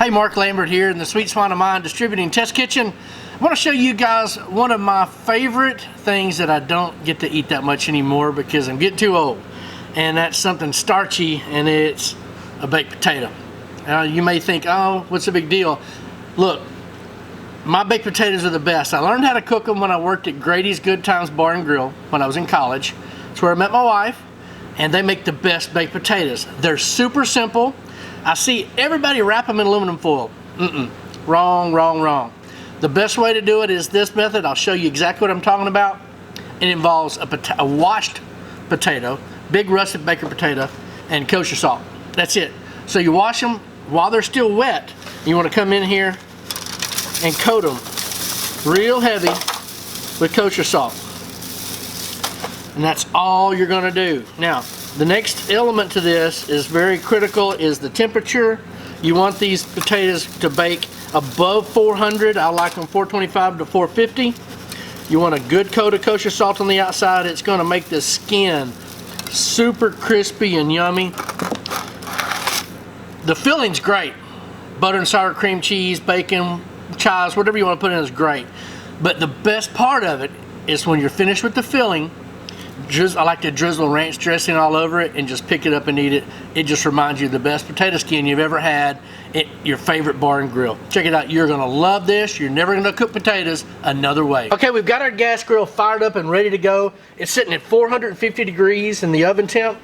Hey, Mark Lambert here in the Sweet Spot of Mine Distributing Test Kitchen. I want to show you guys one of my favorite things that I don't get to eat that much anymore because I'm getting too old. And that's something starchy, and it's a baked potato. You may think, oh, what's the big deal? Look, my baked potatoes are the best. I learned how to cook them when I worked at Grady's Goodtimes Bar and Grill when I was in college. That's where I met my wife, and they make the best baked potatoes. They're super simple. I see everybody wrap them in aluminum foil. Wrong, wrong, wrong. The best way to do it is this method. I'll show you exactly what I'm talking about. It involves a washed potato, big rusted baked potato, and kosher salt. That's it. So you wash them while they're still wet. You want to come in here and coat them real heavy with kosher salt. And that's all you're going to do. Now, the next element to this is very critical, is the temperature. You want these potatoes to bake above 400. I like them 425 to 450. You want a good coat of kosher salt on the outside. It's going to make the skin super crispy and yummy. The filling's great. Butter and sour cream, cheese, bacon, chives, whatever you want to put in is great. But the best part of it is when you're finished with the filling, I like to drizzle ranch dressing all over it and just pick it up and eat it. It just reminds you of the best potato skin you've ever had at your favorite bar and grill. Check it out. You're going to love this. You're never going to cook potatoes another way. Okay, we've got our gas grill fired up and ready to go. It's sitting at 450 degrees in the oven temp.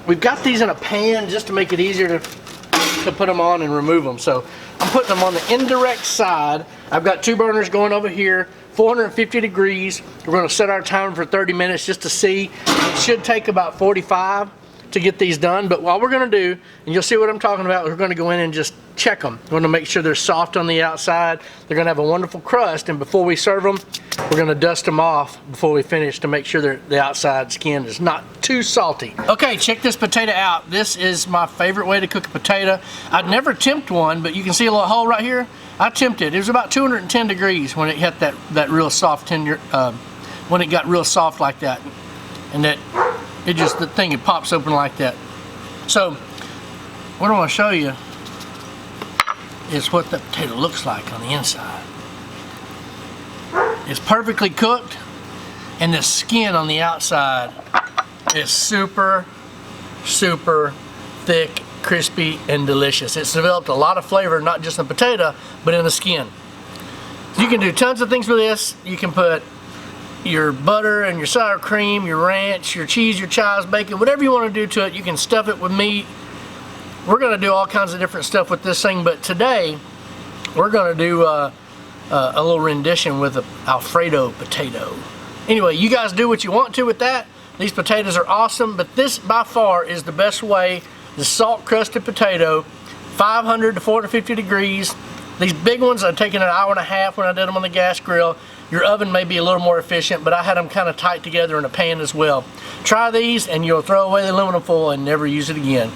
We've got these in a pan just to make it easier to put them on and remove them. So I'm putting them on the indirect side. I've got two burners going over here, 450 degrees. We're going to set our timer for 30 minutes just to see. It should take about 45 to get these done, but what we're going to do, and you'll see what I'm talking about, we're going to go in and just check them. We're going to make sure they're soft on the outside. They're going to have a wonderful crust, and before we serve them, we're going to dust them off before we finish to make sure the outside skin is not too salty. Okay, check this potato out. This is my favorite way to cook a potato. I'd never tempt one, but you can see a little hole right here. I tempted. It was about 210 degrees when it hit that real soft tender, when it got real soft like that, and that the thing, it pops open like that. So what I want to show you is what the potato looks like on the inside. It's perfectly cooked, and the skin on the outside is super, super thick, crispy, and delicious. It's developed a lot of flavor, not just in the potato, but in the skin. You can do tons of things with this. You can put your butter and your sour cream, your ranch, your cheese, your chives, bacon, whatever you want to do to it. You can stuff it with meat. We're going to do all kinds of different stuff with this thing, but today we're going to do a little rendition with an Alfredo potato. Anyway, you guys do what you want to with that. These potatoes are awesome, but this by far is the best way. The salt crusted potato, 500 to 450 degrees. These big ones are taking an hour and a half when I did them on the gas grill. Your oven may be a little more efficient, but I had them kind of tight together in a pan as well. Try these and you'll throw away the aluminum foil and never use it again.